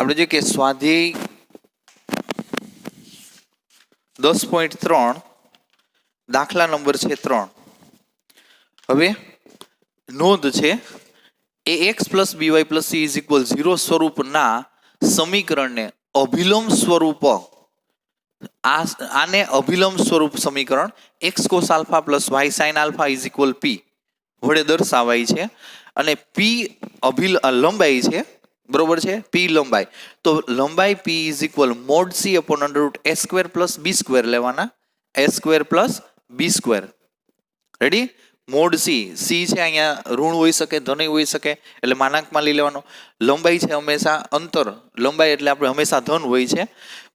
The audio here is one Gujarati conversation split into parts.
આપણે જોઈએ કે સ્વાધ્યાય 10.3 દાખલા નંબર છે 3. હવે નોંધ છે ax + by + c = 0 સ્વરૂપના સમીકરણને અભિલંબ સ્વરૂપ, આને અભિલંબ સ્વરૂપ સમીકરણ x cos α + y sin α = p વડે દર્શાવાય છે. અને p લંબાઈ છે, બરોબર છે, p લંબાઈ. તો લંબાઈ p = mod c / a² + b² લેવાના, a² + b². Ready? Mode c, c છે અહીંયા ઋણ હોઈ શકે, ધન હોઈ શકે, એટલે માનાંકમાં લઈ લેવાનો. લંબાઈ છે હંમેશા અંતર, લંબાઈ એટલે આપણે હંમેશા ધન હોય છે.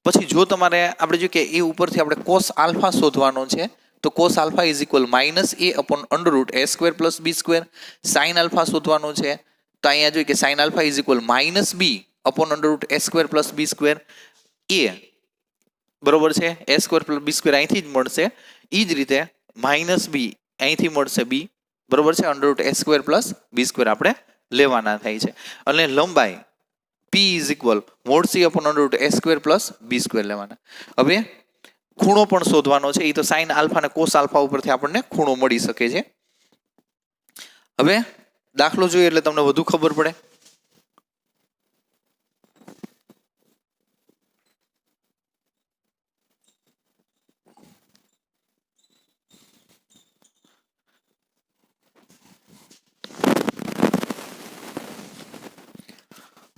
પછી જો તમારે આપણે જોઈએ કે એ ઉપરથી આપણે cos α શોધવાનો છે, તો cos α = -a / a² + b². sin α શોધવાનું છે, તો અહીંયા જોઈએ કે sin α = -b / a² + b². a બરોબર છે, a² + b² અહીંથી જ મળશે. એ જ રીતે -b અહીંથી મળશે b, બરોબર છે, √a² + b² આપણે લેવાના થાય છે. અને લંબાઈ p = mod c / a² + b² લેવાના. હવે ખૂણો પણ શોધવાનો છે, એ તો sin α અને cos α ઉપરથી આપણને ખૂણો મળી શકે છે. હવે દાખલો જોઈએ એટલે તમને વધુ ખબર પડે.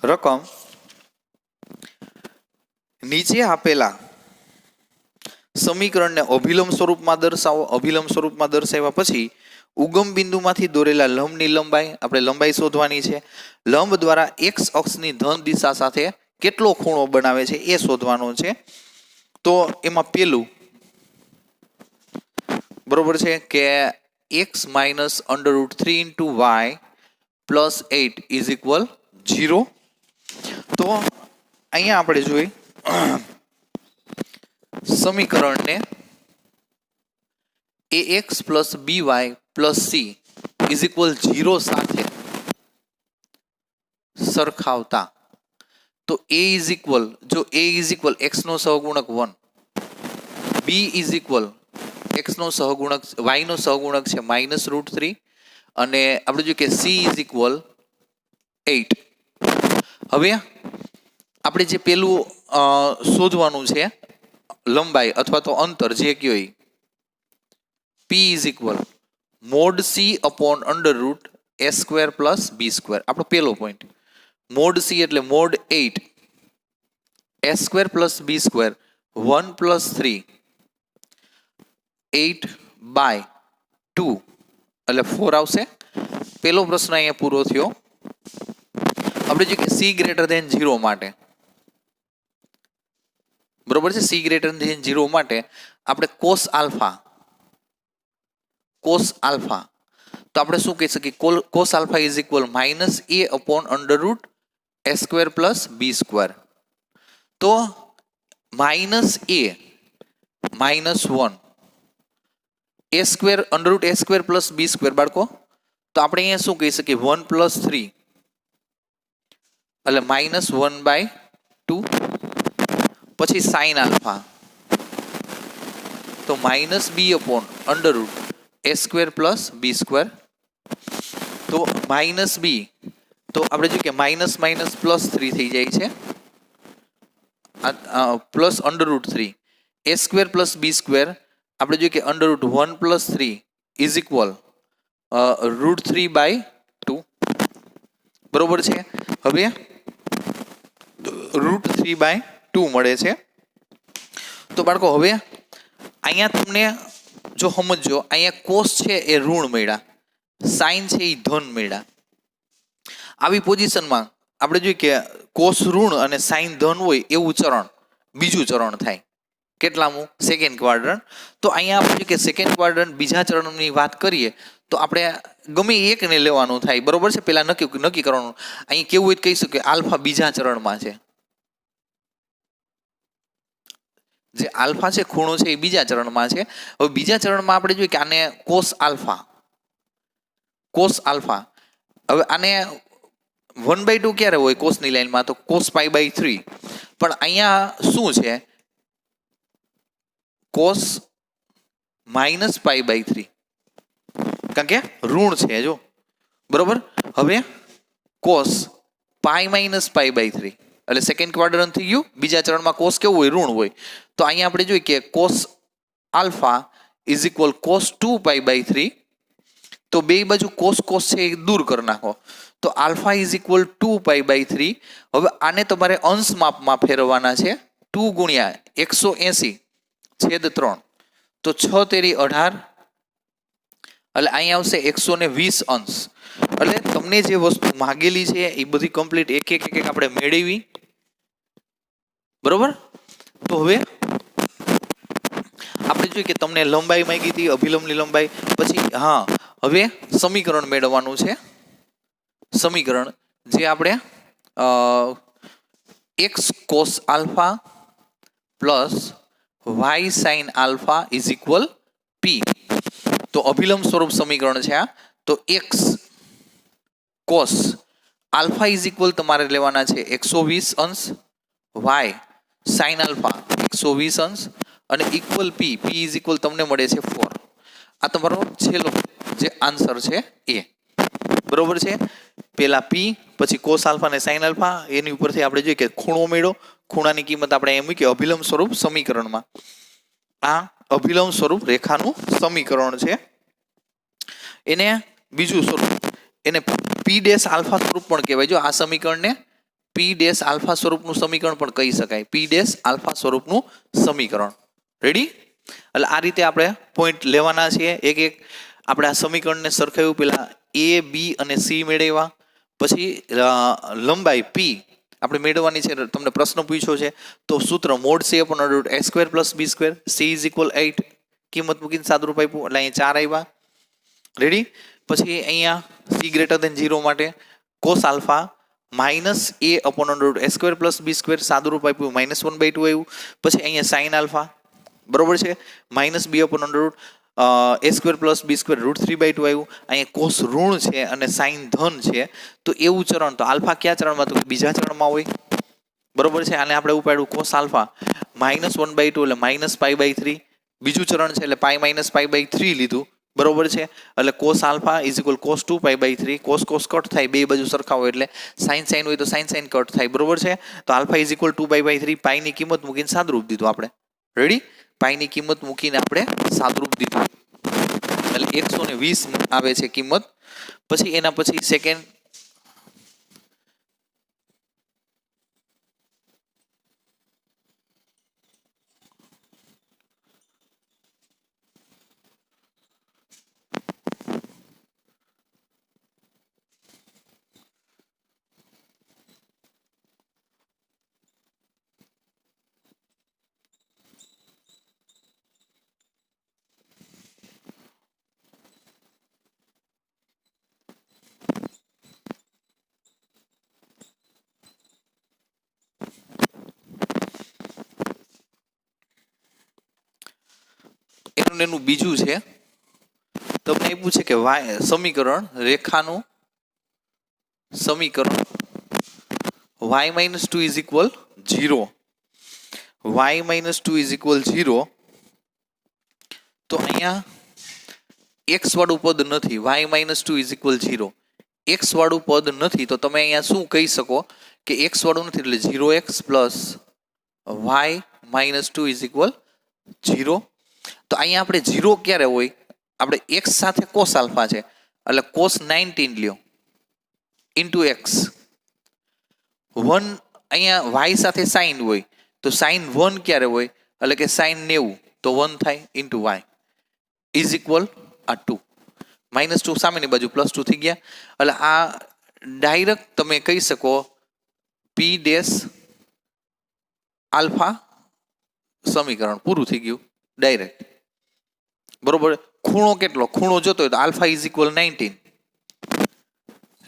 રકમ નીચે આપેલા સમીકરણને અભિલંબ સ્વરૂપમાં દર્શાવો. અભિલંબ સ્વરૂપમાં દર્શાવ્યા પછી ઉગમ બિંદુમાંથી દોરેલા લંબની લંબાઈ, આપણે લંબાઈ શોધવાની છે. લંબ દ્વારા x અક્ષની ધન દિશા સાથે કેટલો ખૂણો બનાવે છે એ શોધવાનો છે. તો એમાં પેલું બરોબર છે કે x - √3 * y + 8 = 0. તો અહીંયા આપણે જોઈ સમીકરણને ax + by + c = 0 સાથે સરખાવતા, તો જો a = x નો સહગુણક 1, b x નો સહગુણક y નો સહગુણક છે -√3, અને આપણે જોઈએ કે c = 8. હવે આપણે જે પેલું શોધવાનું છે લંબાઈ અથવા તો અંતર જે કયો p = mod c / a² + b². આપણો પેલો પોઈન્ટ. mod c એટલે mod 8, a² + b², 1 + 3, 8/2 એટલે 4 આવશે. પેલો પ્રશ્ન અહીંયા પૂરો થયો. આપણે જોઈએ કે c > 0 માટે, બરોબર છે, c > 0 માટે આપણે cos α, તો આપણે શું કહી શકીએ? cos α = -a / a² + b². તો -a - 1 a² + b², બાળકો, તો આપણે અહીંયા શું કહી શકીએ? 1 + 3 એટલે -1/2. પછી sin α, તો -b / a² + b². તો -b, તો આપણે જોઈએ કે -3 થઈ જાય છે, +√3, a² + b², આપણે જોઈએ કે √1 + 3 = √3/2, બરોબર છે. હવે √3/2 મળે છે. તો બાળકો હવે અહીંયા તમને જો સમજો, અહીંયા cos છે એ ઋણ મળ્યા, sin છે એ ધન મળ્યા. આવી પોઝિશનમાં આપણે જોઈએ કે cos ઋણ અને sin ધન હોય એવું ચરણ, બીજું ચરણ થાય. કેટલામું? Second quadrant. તો અહીંયા આપણે કે સેકન્ડ ક્વાડ્રન્ટ બીજા ચરણની વાત કરીએ તો આપણે ગમે એકને લેવાનું થાય, બરોબર છે. પેલા નક્કી કરવાનું. અહીં કેવું હોય કહી શકીએ આલ્ફા બીજા ચરણમાં છે, જે આલ્ફા છે ખૂણો છે એ બીજા ચરણમાં છે. હવે બીજા ચરણમાં આપણે જોઈએ કે આને cos α, હવે આને 1/2 ક્યારે હોય કોસની લાઈનમાં? તો cos π/3. પણ અહીંયા શું છે? cos -π/3, કારણ કે ઋણ છે જો, બરોબર. હવે cos π - π/3 એટલે સેકન્ડ ક્વાડ્રન્ટ થઈ ગયું. બીજા ચરણમાં cos કેવું હોય? ઋણ હોય. તો અહીંયા આપણે જોઈએ કે cos alpha is equal cos 2π/3. તો બે બાજુ cos cos છે એ દૂર કરી નાખો. તો આલ્ફા ઇઝ ઇક્વલ 2π/3. હવે આને તમારે અંશ માપમાં ફેરવવાના છે. 2 ગુણ્યા 180/3. તો 6 તેરી 18, એટલે અહીંયા આવશે 120 અંશ. એટલે તમને જે વસ્તુ માગેલી છે એ બધી કમ્પ્લીટ એક એક આપણે મેળવી, બરોબર. તો હવે આપણે જોઈએ કે તમને લંબાઈ માંગી હતી, અભિલંબની લંબાઈ. પછી હવે સમીકરણ મેળવવાનું છે. સમીકરણ જે આપણે x cos alpha plus y sin alpha is equal p. તો અભિલંબ સ્વરૂપ સમીકરણ છે આ. તો x cos alpha is equal તમારે લેવાના છે 120 અંશ, y sin આલ્ફા 120 અંશ અને equal p. p is equal તમને મળે છે 4. આ તમારો છેલ્લો જે આન્સર છે એ, બરોબર છે. પેલા p, પછી cos આલ્ફા અને sin આલ્ફા, એની ઉપરથી આપણે જોઈએ કે ખૂણો મેળો. ખૂણાની કિંમત આપણે એમ મૂકી અભિલંબ સ્વરૂપ સમીકરણમાં. આ અભિલંબ સ્વરૂપ રેખાનું સમીકરણ છે. એને બીજું સ્વરૂપ, એને p ડેશ આલ્ફા સ્વરૂપ પણ કહેવાય. જો આ સમીકરણને p ડેશ આલ્ફા સ્વરૂપનું સમીકરણ પણ કહી શકાય. p ડેશ આલ્ફા સ્વરૂપનું સમીકરણ. રેડી? એટલે આ રીતે આપણે પોઈન્ટ લેવાના છીએ. એક એક આપણે આ સમીકરણને સરખાવ્યું. પેલા a, b અને c મેળવ્યા. પછી લંબાઈ p આપણે મેળવવાની છે. તમને પ્રશ્ન પૂછ્યો છે તો સૂત્ર mode c / a² + b². c is equal 8 કિંમત મૂકીને સાદુરૂપ આપ્યું એટલે અહીંયા 4 આવ્યા. રેડી? પછી અહીંયા c > 0 માટે cos alpha -a / a² + b² સાદુરૂપ આપ્યું -1/2 આવ્યું. પછી અહીંયા sin આલ્ફા, બરોબર છે, -b / a² + b² √3/2 આવ્યું. અહીંયા cos ઋણ છે અને sin ધન છે. તો એવું ચરણ, તો આલ્ફા કયા ચરણમાં? તો બીજા ચરણમાં હોય, બરોબર છે. આને આપણે ઉપાડ્યું cos આલ્ફા -1/2 એટલે -π/3. બીજું ચરણ છે એટલે π - π/3 લીધું, બરોબર છે. એટલે cos alpha is equal cos 2π/3. cos cos cut થાય, બે બાજુ સરખા હોય એટલે sin sin હોય તો sin sin કટ થાય, બરોબર છે. તો આલ્ફા ઇઝ ઇક્વલ 2π/3. પાઈ ની કિંમત મૂકીને સાદુરૂપ દીધું આપણે. રેડી? પાઈ ની કિંમત મૂકીને આપણે સાદુરૂપ દીધું એટલે 120 આવે છે કિંમત. પછી એના પછી સેકન્ડ એનું બીજું છે. તમને આપ્યું છે કે સમીકરણ રેખાનું સમીકરણ y - 2 is equal 0. y - 2 is equal 0. તો અહીંયા x વાળું પદ નથી. y - 2 is equal 0. x વાળું પદ નથી તો તમે અહીંયા શું કહી શકો કે x વાળું નથી એટલે 0x plus y - 2 is equal 0. તો અહીંયા આપણે 0 ક્યારે હોય? આપણે x સાથે cos આલ્ફા છે એટલે cos 19 લ્યો ઇન્ટુ x. 1 અહીંયા y સાથે sin હોય તો sin 1 ક્યારે હોય? એટલે કે sin 90 તો 1 થાય ઇન્ટુ y ઇઝ ઇક્વલ આ 2. -2 સામેની બાજુ +2 થઈ ગયા. એટલે આ ડાયરેક્ટ તમે કહી શકો p ડેશ આલ્ફા સમીકરણ પૂરું થઈ ગયું ડાયરેક્ટ, બરોબર. ખૂણો કેટલો? ખૂણો જોતો હોય તો આલ્ફા ઇઝ ઇક્વલ 19.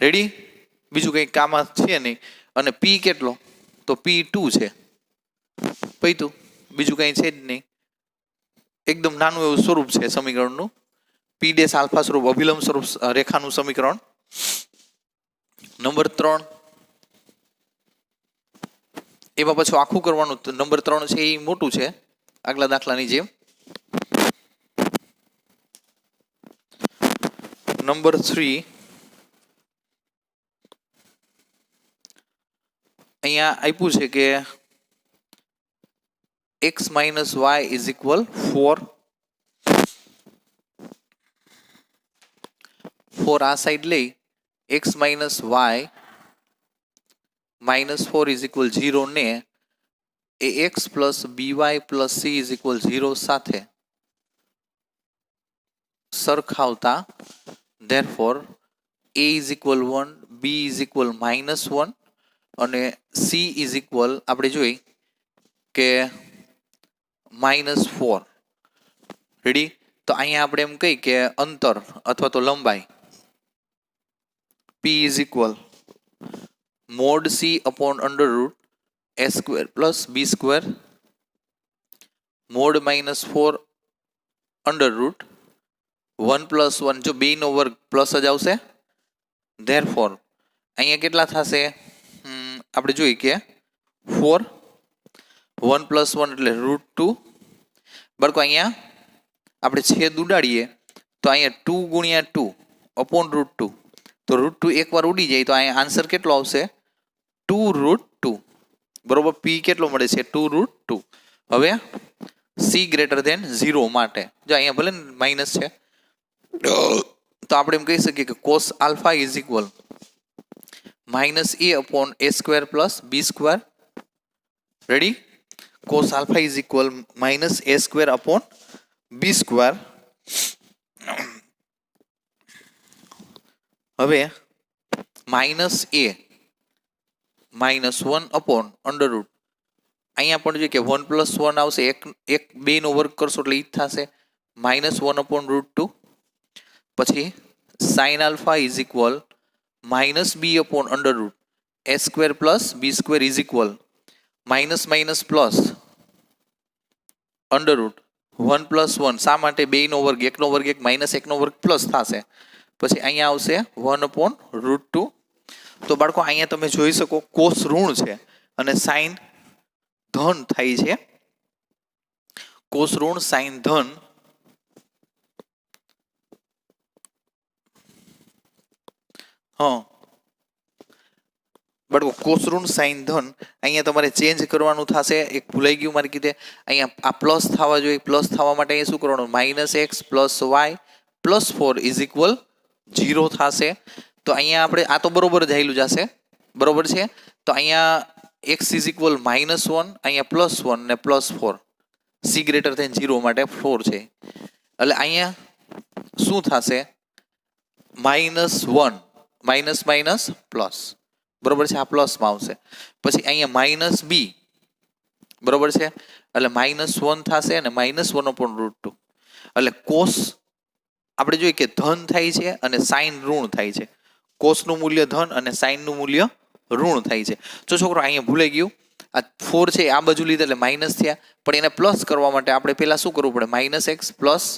રેડી? બીજું કંઈ કામ છે નહીં. અને p કેટલો? તો p 2 છે. પૈતું બીજું કંઈ છે જ નહીં. એકદમ નાનું એવું સ્વરૂપ છે સમીકરણનું. p ડેશ આલ્ફા સ્વરૂપ અભિલંબ સ્વરૂપ રેખાનું સમીકરણ. નંબર 3 એમાં પાછું આખું કરવાનું. નંબર 3 છે એ મોટું છે આગલા દાખલાની જેમ. નંબર 3 અહીંયા આપ્યું છે કે x minus y is equal 4. 4 આ સાઈડ લઈ x minus y minus 4 is equal 0 ને a x plus by plus c is equal 0 સાથે સરખાવતા therefore a is equal 1, b is equal minus 1 અને c ઇઝ ઇક્વલ આપણે જોઈ કે માઇનસ 4. રેડી? તો અહીંયા આપણે એમ કહી કે અંતર અથવા તો લંબાઈ p is equal mode c upon under route a square plus b square mode minus 4 under root 1 plus 1, જો બેનો વર્ગ પ્લસ જ આવશે. ધેરફોર અહીંયા કેટલા થશે? આપણે જોઈએ કે 4, 1 પ્લસ 1 એટલે રૂટ 2. બરાબર, અહીંયા આપણે છેદ ઉડાડીએ તો અહીંયા 2 ગુણ્યા 2 અપોન રૂટ 2. તો રૂટ 2 એકવાર ઉડી જાય તો અહીંયા આન્સર કેટલો આવશે? 2 રૂટ 2. બરોબર, પી કેટલો મળે છે? 2 રૂટ 2. હવે સી ગ્રેટર ધેન 0 માટે જો અહીંયા ભલે માઇનસ છે તો આપણે એમ કહી શકીએ કે cos alpha is equal minus a upon a square plus b square. Ready? Cos alpha is equal minus a square upon b square. હવે minus a minus 1 upon under root અહીંયા પણ જોઈએ કે 1 પ્લસ 1 આવશે, એક બેનો વર્ગ કરશો એટલે ઈ જ થશે માઇનસ 1 અપોન રૂટ 2. પછી sine alpha is equal minus b upon under root a square plus b square is equal minus minus plus under root 1 plus 1. શા માટે? બેનો વર્ગ, એકનો વર્ગ એક માઇનસ એકનો વર્ગ પ્લસ થશે. પછી અહીંયા આવશે 1 અપોન રૂટ 2. તો બાળકો અહીંયા તમે જોઈ શકો કોસ ઋણ છે અને સાઇન ધન થાય છે. કોસ ઋણ સાઇન ધન. હા બાળકો કોસ ઋણ સાઇન ધન અહીંયા તમારે ચેન્જ કરવાનું થશે. એક ભૂલાઈ ગયું મારી કીધે, અહીંયા આ પ્લસ થવા જોઈએ. પ્લસ થવા માટે અહીંયા શું કરવાનું? Minus x plus y plus 4 is equal 0 થશે. તો અહીંયા આપણે આ તો બરોબર જ આવેલું જશે. બરોબર છે? તો અહીંયા એક્સ ઇઝ ઇક્વલ માઇનસ 1, અહીંયા પ્લસ 1 ને પ્લસ 4. સી ગ્રેટર ધેન 0 માટે 4 છે. એટલે અહીંયા શું થશે? Minus 1 minus minus plus. બરોબર છે? આ પ્લસમાં આવશે. પછી અહીંયા માઇનસ બી. બરોબર છે? એટલે માઇનસ 1 થશે અને માઇનસ 1 અપોન રૂટ 2. એટલે કોસ આપણે જોઈએ કે ધન થાય છે અને સાઇન ઋણ થાય છે. કોસનું મૂલ્ય ધન અને સાઇનનું મૂલ્ય ઋણ થાય છે. જો છોકરો અહીંયા ભૂલાઈ ગયું, આ 4 છે આ બાજુ લીધા એટલે માઇનસ થયા, પણ એને પ્લસ કરવા માટે આપણે પહેલા શું કરવું પડે? માઇનસ એક્સ પ્લસ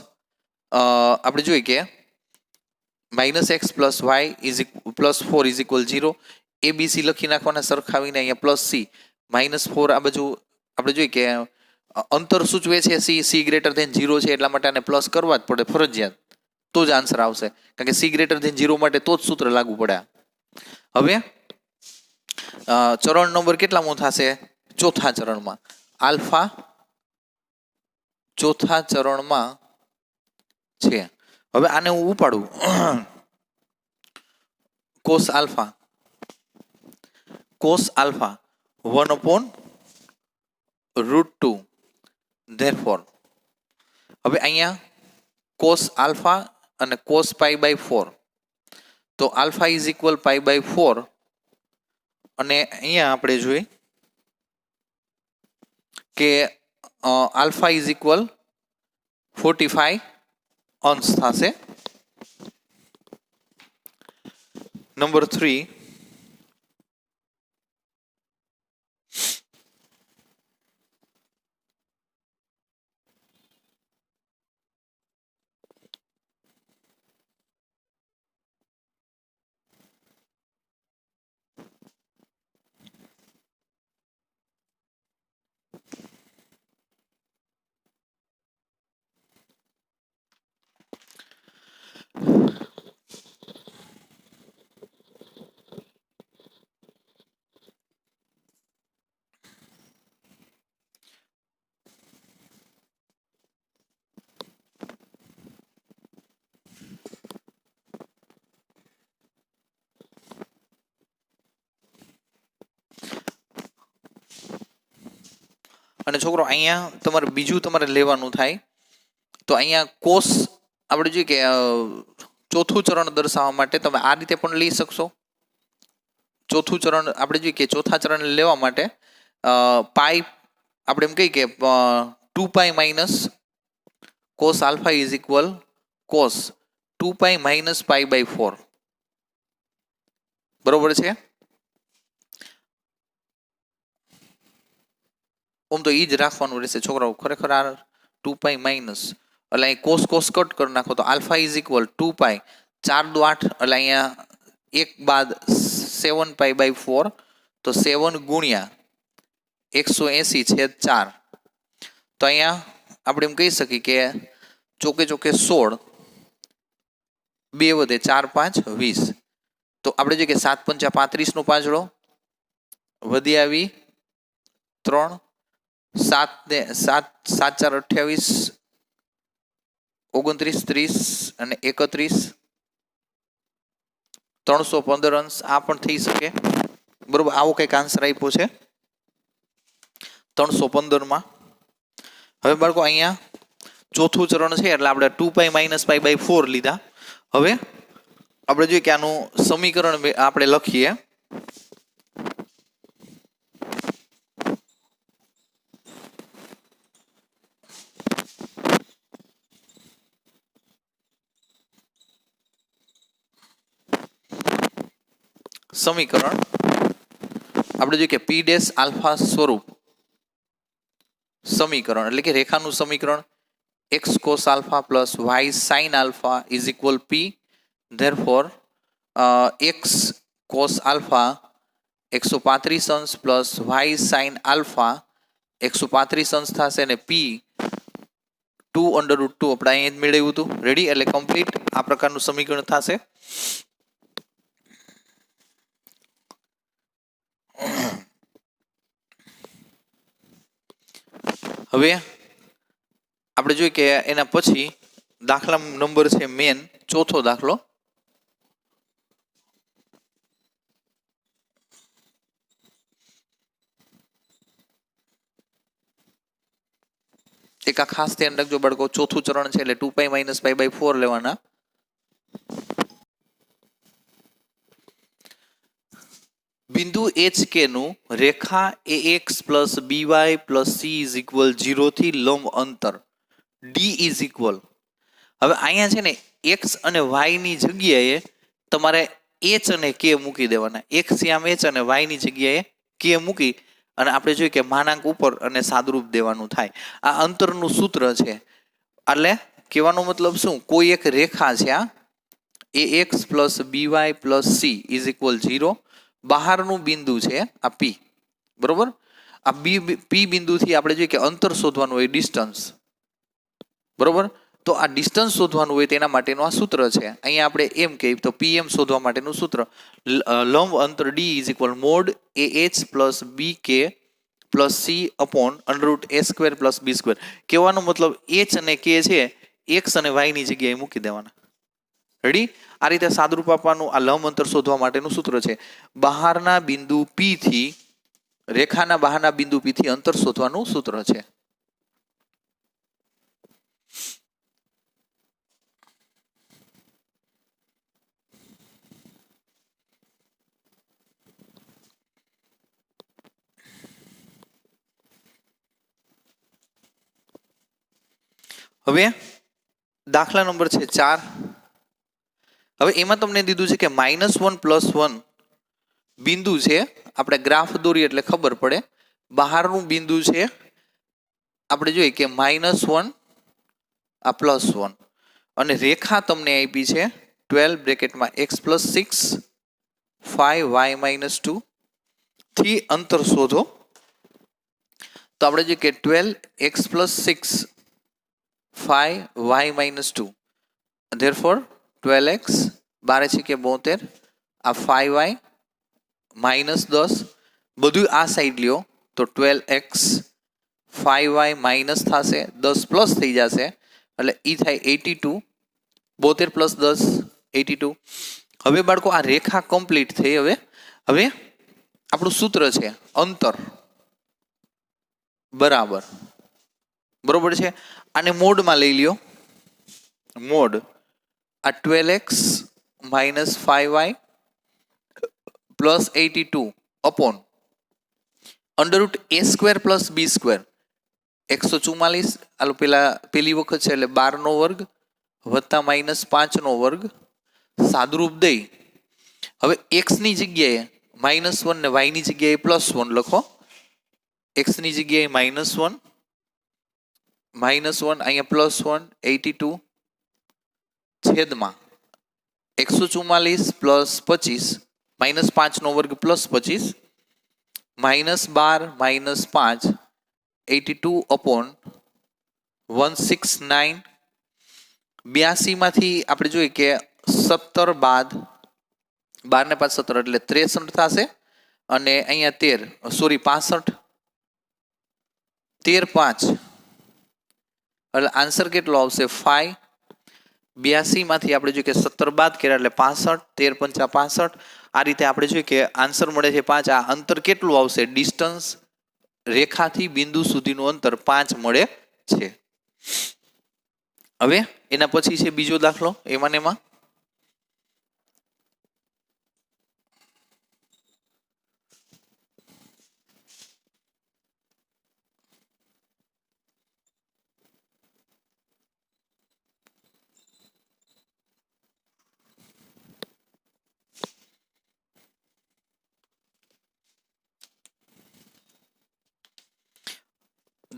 આપણે જોઈએ કે minus x plus y is plus 4 is equal 0. ABC લખી નાખવાના સરખાવીને અહીંયા પ્લસ સી માઇનસ 4 આ બાજુ આપણે જોઈએ કે અંતર સૂચવે છે સી ગ્રેટર ધેન 0 છે એટલા માટે આને પ્લસ કરવા જ પડે ફરજિયાત, તો જ આન્સર આવશે. કારણ કે સી ગ્રેટર ધેન 0 માટે તો જ સૂત્ર લાગુ પડે. હવે ચરણ નંબર કેટલામાં થશે? ચોથા ચરણમાં. આલ્ફા ચોથા ચરણમાં છે. હવે આને હું ઉપાડું cos alpha 1 upon root 2. Therefore હવે અહીંયા કોસ આલ્ફા અને કોસ પાઈ બાય 4. તો alpha is equal pi by 4 અને અહીંયા આપણે જોઈએ કે આલ્ફા ઇઝ ઇક્વલ 45 અંશ થશે. નંબર 3 5 અને છોકરો અહીંયા તમારે બીજું તમારે લેવાનું થાય તો અહીંયા કોસ આપણે જોઈએ કે ચોથું ચરણ દર્શાવવા માટે તમે આ રીતે પણ લઈ શકશો. ચોથું ચરણ આપણે જોઈએ કે ચોથા ચરણ લેવા માટે પાઈ આપણે એમ કહીએ કે 2 minus cos alpha is equal cos 2 minus π/4. બરોબર છે. ઓમ તો એ જ રાખવાનું રહેશે છોકરાઓ. ખરેખર આ 2 માઇનસ એટલે અહીં કોસ કોસ કટ કરી નાખો તો આલ્ફા ઇઝ ઇક્વલ 2 4 દુ 8 એટલે અહીંયા 1 બાદ 7 π/4 તો 7 ગુણ્યા 180/4. તો અહીંયા આપણે એમ કહી શકીએ કે ચોકે ચોકે 16, 2 વધે 4 5 20. તો આપણે જોઈએ કે 7 પંચા 35 નો પાંચડો વધી આવી 3, 7 ને 7 4 28, 29 30 અને 31, 315 અંશ આ પણ થઈ શકે. બરોબર, આવો કંઈક આન્સર આપ્યો છે 315 માં. હવે બાળકો અહીંયા ચોથું ચરણ છે એટલે આપણે 2 માઇનસ π/4 લીધા. હવે આપણે જોઈએ કે આનું સમીકરણ આપણે લખીએ. સમીકરણ આપણે જોઈએ કે p ડેશ આલ્ફા સ્વરૂપ સમીકરણ એટલે કે રેખાનું સમીકરણ x cos alpha plus y sin alpha is equal p. therefore x cos alpha 135 અંશ plus y sin alpha 135 અંશ થશે અને p 2√2 આપણે અહીં જ મેળવ્યું હતું. રેડી, એટલે કમ્પ્લીટ આ પ્રકારનું સમીકરણ થશે. હવે આપણે જોઈએ કે એના પછી દાખલા નંબર છે મેન ચોથો દાખલો. એક આ ખાસ ધ્યાન રાખજો બાળકો, ચોથું ચરણ છે એટલે 2 માઇનસ π/4 લેવાના. બિંદુ HK નું રેખા AX plus BY plus C is equal 0 થી લંબ અંતર D ઇઝ ઇક્વલ. હવે અહીંયા છે ને X અને Y ની જગ્યાએ તમારે H અને K મૂકી દેવાના. X આમ H અને Y ની જગ્યાએ K મૂકી અને આપણે જોઈએ કે માનાંક ઉપર અને સાદુરૂપ દેવાનું થાય. આ અંતરનું સૂત્ર છે. એટલે કહેવાનો મતલબ શું, કોઈ એક રેખા છે આ AX plus BY plus C is equal 0. બહારનું બિંદુ છે આ P. બરોબર, આ P બિંદુથી આપણે જોઈએ કે અંતર શોધવાનું હોય, ડિસ્ટન્સ. બરોબર, તો આ ડિસ્ટન્સ શોધવાનું હોય તેના માટેનું આ સૂત્ર છે. અહીંયા આપણે એમ કહીએ તો PM શોધવા માટેનું સૂત્ર લંબ અંતર D is equal mode AH plus BK plus C upon √A² plus B². કહેવાનો મતલબ H અને K છે X અને Y ની જગ્યાએ મૂકી દેવાના. રેડી, આ રીતે સાદરૂપ આપવાનું આ લંબ અંતર શોધવા માટેનું સૂત્ર છે. બહારના બિંદુ P થી રેખાના બહારના બિંદુ P થી અંતર શોધવાનું સૂત્ર છે. હવે દાખલા નંબર છે 4. હવે એમાં તમને દીધું છે કે -1 + 1 બિંદુ છે. આપણે ગ્રાફ દોરીએ એટલે ખબર પડે. બહારનું બિંદુ છે આપણે જોઈએ કે -1 આ +1 અને રેખા તમને આપી છે 12 બ્રેકેટમાં x + 6 5y - 2 થી અંતર શોધો. તો આપણે જોઈએ કે 12 x + 6 5y - 2 therefore 12x 12 છે 72 આ 5y -10 બધું આ સાઈડ લ્યો તો 12x 5y માઇનસ થશે 10 પ્લસ થઈ જશે એટલે ઈ થાય 82 72 + 10 82. હવે બાળકો આ રેખા કમ્પ્લીટ થઈ. હવે આપણું સૂત્ર છે અંતર. બરાબર. બરોબર છે. આને મોડમાં લઈ લ્યો. મોડ આ 12x minus 5y plus 82 upon under route a square plus b square 144 આલો પેલી વખત છે એટલે 12 નો વર્ગ વત્તા માઇનસ 5 નો વર્ગ સાદુરૂપ દઈ હવે x ની જગ્યાએ -1 ને y ની જગ્યાએ +1 લખો. x ની જગ્યાએ -1 અહીંયા +1 82 છેદમાં 144 પ્લસ 25 -5 નો વર્ગ પ્લસ 25 -12 -5 82 અપોન 169. 82 માંથી આપણે જોઈએ કે 17 બાદ 12 ને 5 17 એટલે 63 થશે અને અહીંયા 13 સોરી 65 13 5 એટલે આન્સર કેટલો આવશે 5. 82 માંથી આપણે જોઈએ કે 17 બાદ કર્યા એટલે 65 13 પંચા 65 આ રીતે આપણે જોઈએ કે આન્સર મળે છે 5. આ અંતર કેટલું આવશે ડિસ્ટન્સ રેખાથી બિંદુ સુધીનું અંતર 5 મળે છે. હવે એના પછી છે બીજો દાખલો એમાં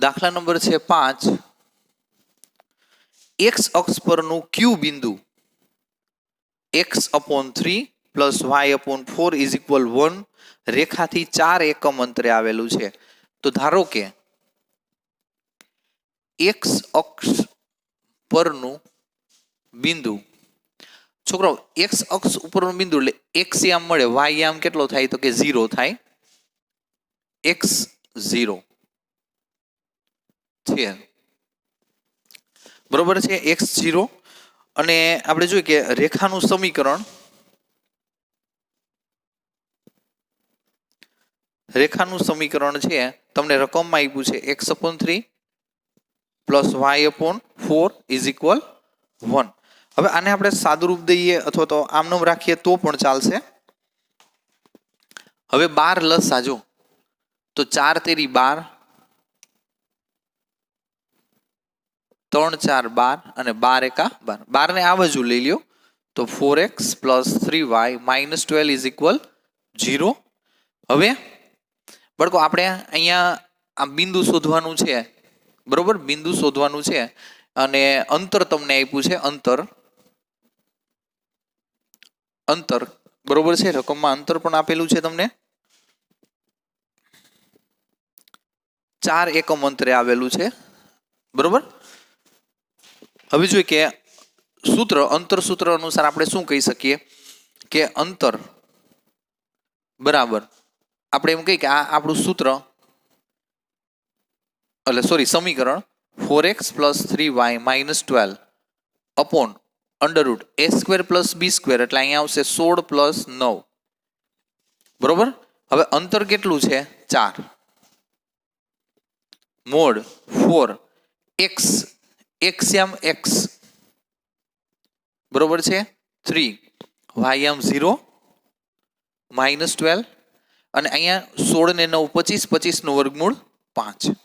દાખલા નંબર છે 5. x અક્ષ પરનું q બિંદુ x/3 plus y/4 is equal 1 રેખાથી 4 એકમ અંતરે આવેલું છે. તો ધારો કે x અક્ષ પરનું બિંદુ છોકરાઓ x અક્ષ ઉપરનું બિંદુ એટલે x આમ મળે y આમ કેટલો થાય તો કે 0 થાય. x 0 છે બરોબર છે x0 અને આપણે જોઈએ કે રેખાનું સમીકરણ છે તમને રકમમાં આપ્યું છે x/3 plus y/4 is equal 1. હવે આને આપણે સાદુરૂપ દઈએ અથવા તો આમનામ રાખીએ તો પણ ચાલશે. હવે 12 લસા જો તો 4 તેરી 12 3 4 12 અને 12 એકા 12 12 ને આ બાજુ લઈ લ્યો તો 4x plus 3y minus 12 is equal 0. હવે બળકો આપણે અહીંયા આ બિંદુ શોધવાનું છે બરોબર બિંદુ શોધવાનું છે અને અંતર તમને આપ્યું છે અંતર બરોબર છે રકમમાં અંતર પણ આપેલું છે તમને 4 એકમ અંતરે આવેલું છે બરોબર. હવે જોઈએ કે અંતર સૂત્ર અનુસાર આપણે શું કહી શકીએ કે અંતર બરાબર આપણે એમ કહીએ કે આ આપણું સૂત્ર એટલે સમીકરણ 4x plus 3y minus 12 upon under route a square plus b square એટલે અહીંયા આવશે 16 પ્લસ 9 બરોબર. હવે અંતર કેટલું છે 4 મોડ 4 x આમ x બરોબર છે 3 y આમ 0 માઇનસ 12 અને અહીંયા 16 ને 9 25 25 નું વર્ગમૂળ 5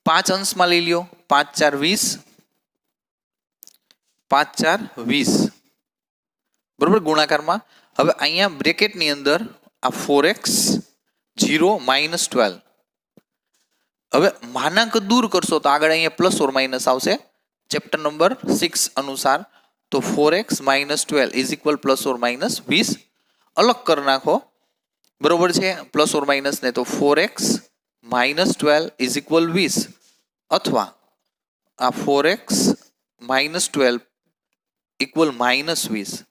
5 અંશમાં લઈ લ્યો 5 4 20 5 4 20 બરોબર ગુણાકારમાં. હવે અહીંયા બ્રેકેટની અંદર આ 4x 0 માઇનસ 12 હવે માનાંક દૂર કરશો તો આગળ અહીંયા પ્લસ ઓર માઇનસ આવશે ચેપ્ટર નંબર 6 અનુસાર. તો 4x minus 12 is equal plus or minus 20 અલગ કરી નાખો બરોબર છે પ્લસ ઓર માઇનસ ને તો 4x માઇનસ 12 ઇઝ ઇક્વલ 20 અથવા આ 4x માઇનસ 12 ઇક્વલ માઇનસ 20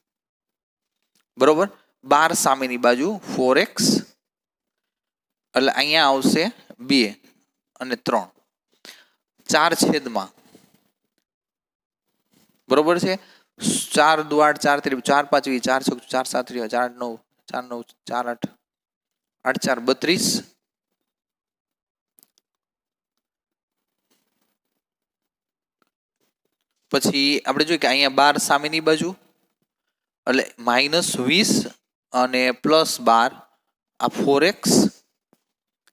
બરોબર. 12 સામેની બાજુ 4x એટલે અહીંયા આવશે 2 અને 3 4 છેદમાં બરોબર છે 4 દુ 8 4 3 4 5 4 6 4 7 4 9 4 9 4 8 8 4 32 પછી આપણે જોઈએ કે અહીંયા 12 સામેની બાજુ એટલે -20 અને +12 આ 4x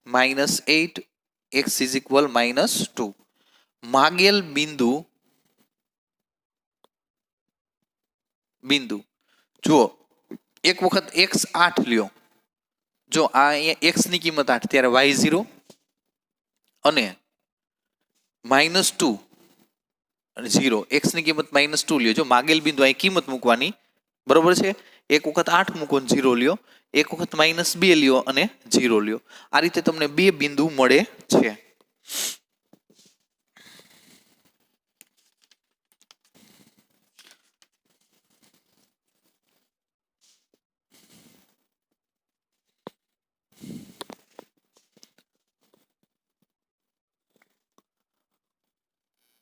-8 x ઇઝ ઇક્વલ -2. માગેલ બિંદુ જુઓ એક વખત x 8 લ્યો. જો આ અહીંયા x ની કિંમત 8 ત્યારે y 0 અને -2 અને 0 x ની કિંમત -2 લ્યો. જો માગેલ બિંદુ અહીં કિંમત મૂકવાની બરોબર છે. એક વખત 8 મૂકો ને 0 લ્યો, એક વખત -2 લ્યો અને 0 લ્યો. આ રીતે તમને બે બિંદુ મળે છે.